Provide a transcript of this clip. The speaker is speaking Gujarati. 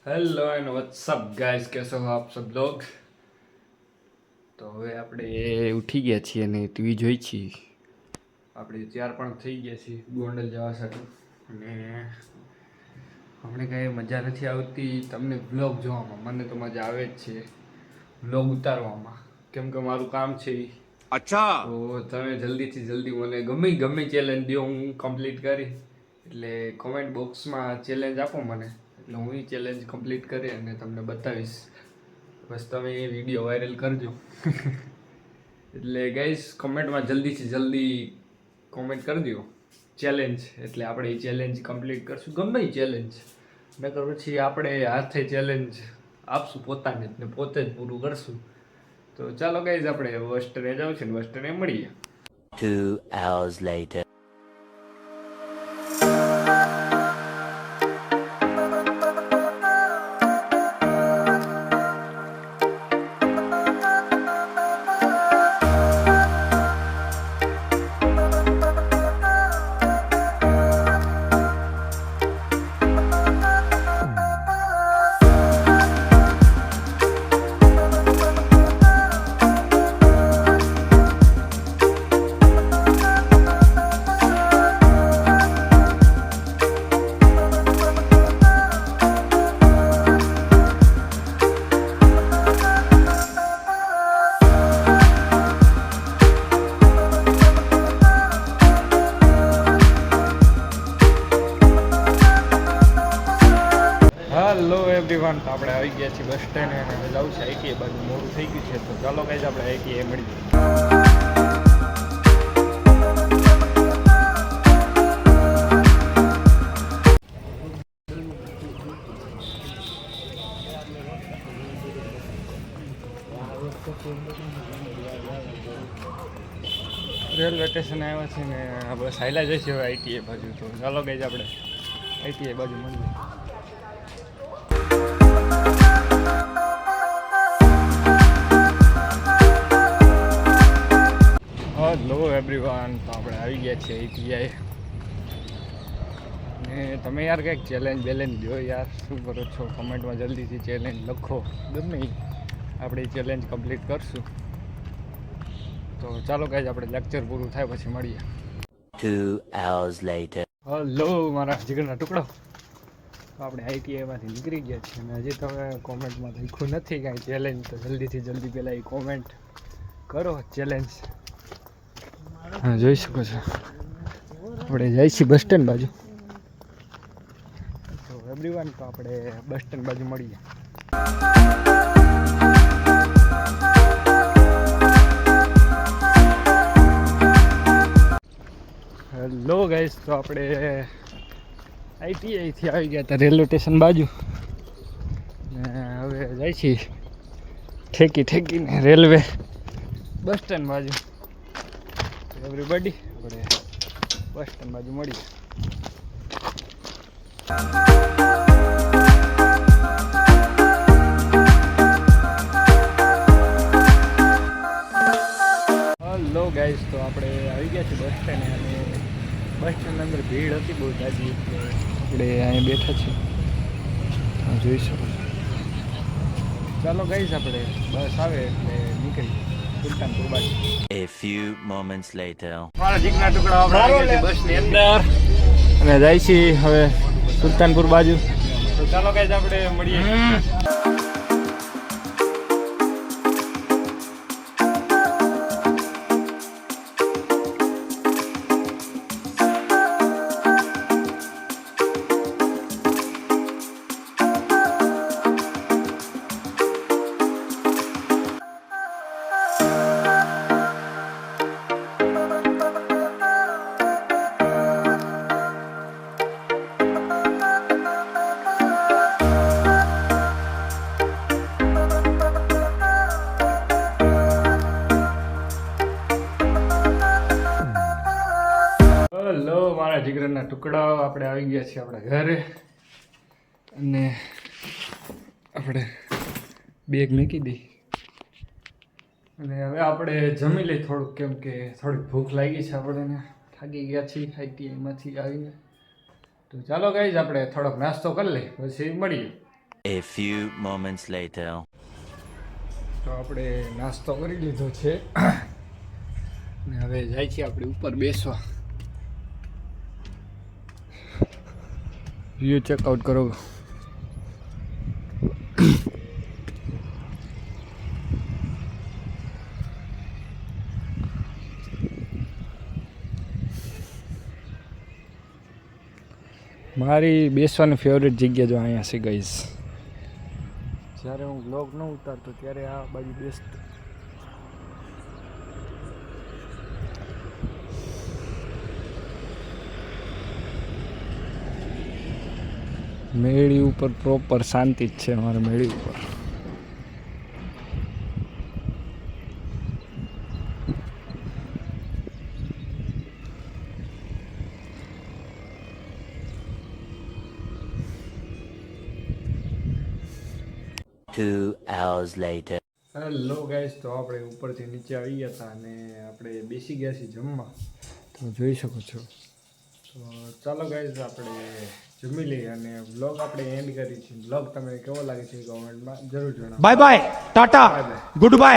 हेलो एंड व्हाट्सअप गाइस, कैसे हो आप सब लोग। તો હવે આપણે ઉઠી ગયા છીએ અને ટીવી જોઈ છીએ. આપણે તૈયાર પણ થઈ ગયા છીએ ગોંડલ જવા માટે. અને અમને કાંઈ મજા નથી આવતી તમને વ્લોગ જોવામાં. મને તો મજા આવે જ છે વ્લોગ ઉતારવામાં, કેમ કે મારું કામ છે. અચ્છા, તો તમે જલ્દીથી જલ્દી મને ગમે ચેલેન્જ દો, હું કમ્પ્લીટ કરી. એટલે કોમેન્ટ બોક્સમાં ચેલેન્જ આપો મને, એટલે હું એ ચેલેન્જ કમ્પ્લીટ કરી અને તમને બતાવીશ. બસ તમે એ વિડીયો વાયરલ કરજો. એટલે ગાઈસ કોમેન્ટમાં જલ્દીથી જલ્દી કોમેન્ટ કરી દો ચેલેન્જ, એટલે આપણે એ ચેલેન્જ કમ્પ્લીટ કરશું. ગમે એ ચેલેન્જ નકર પછી આપણે હાથે ચેલેન્જ આપશું પોતાને જ ને પોતે જ પૂરું કરશું. તો ચાલો ગાઈસ, આપણે વેસ્ટર્ને જાવ છે ને વેસ્ટર્ને મળીએ. 2 hours later. હેલો એવરીવન, તો આપણે આવી ગયા છીએ બસ સ્ટેન્ડ અને જવું છે આઈટીએ બાજુ. મોડું થઈ ગયું છે, તો ચાલો ગાઈસ આપણે આઈટીએ મળીએ. રેલવે સ્ટેશન આવ્યા છે ને બસ હાલ્યા જઈશું હવે આઈટીએ બાજુ. તો ચાલો ગાઈસ આપણે આઈટીએ બાજુ મળીએ. હેલો એવરીવન, તો આપણે આવી ગયા છીએ આઈટીઆઈ. ને તમે યાર કંઈક ચેલેન્જ બેલેન્જ દો યાર, શું કરો છો? કમેન્ટમાં જલ્દીથી ચેલેન્જ લખો. ગમે આપણે ચેલેન્જ કમ્પ્લીટ કરશું. તો ચાલો ગાઈસ આપણે લેક્ચર પૂરું થાય પછી મળીએ. 2 hours later. હેલો મારા જીગરના ટુકડો, તો આપણે આઈટીઆઈમાંથી નીકળી ગયા છીએ અને હજી તમે કોમેન્ટમાં લખ્યું નથી કાંઈ ચેલેન્જ. તો જલ્દીથી જલ્દી પહેલાં એ કોમેન્ટ કરો ચેલેન્જ. હા, જોઈ શકો છો આપણે જઈએ છીએ બસ સ્ટેન્ડ બાજુ. તો એવરીવન, તો આપણે બસ સ્ટેન્ડ બાજુ મળીએ. હેલો ગાઈસ, તો આપણે આઈટીઆઈથી આવી ગયા હતા રેલવે સ્ટેશન બાજુ ને હવે જાય છીએ ઠેકીને રેલવે બસ સ્ટેન્ડ બાજુ. એવરીબડી આપણે બસ સ્ટેન્ડ બાજુ મળીએ. હેલો ગાઈસ, તો આપણે આવી ગયા છીએ બસ સ્ટેન્ડ અને બસ સ્ટેન્ડ અંદર ભીડ હતી બહુ જાજી, એટલે આપણે અહીંયા બેઠા છીએ. જોઈ શકો છો. ચાલો ગાઈસ આપણે બસ આવે એટલે નીકળી સુલતાનપુર બાજુ. A few moments later. મારા જીગના ટુકડા આપણે બસની અંદર અને જાય છે હવે સુલતાનપુર બાજુ. તો ચાલો ગાઈસ આપણે મળીએ. હેલો મારા જીગરના ટુકડાઓ, આપણે આવી ગયા છીએ આપણા ઘરે અને આપણે બેગ મૂકી દઈ અને હવે આપણે જમી લઈ થોડુંક, કેમ કે થોડીક ભૂખ લાગી છે આપણને. થાકી ગયા છીએ આઈટીઆઈમાંથી આવીને. તો ચાલો ગાઈઝ આપણે થોડોક નાસ્તો કરી લઈએ પછી મળીએ. A few moments later. તો આપણે નાસ્તો કરી લીધો છે ને હવે જાય છે આપણે ઉપર બેસવા. વ્યૂ ચેકઆઉટ કરો. મારી બેસવાની ફેવરેટ જગ્યા જો અહીંયા છે ગાઈઝ. જ્યારે હું બ્લોગ ન ઉતારતો ત્યારે આ બાજુ બેસતો. મેળી ઉપર પ્રોપર શાંતિ જ છે અમારે મેળી ઉપર. Two hours later. Hello guys, તો આપણે ઉપરથી નીચે આવી ગયા હતા અને આપણે બેસી ગયા છીએ જમવા. તમે જોઈ શકો છો. તો ચાલો ગાઈસ, આપણે જમી લઈએ અને વ્લોગ આપણે એન્ડ કરી છીએ. વ્લોગ તમને કેવો લાગે છે કોમેન્ટમાં જરૂર જણાવો. Bye bye, Tata, good bye.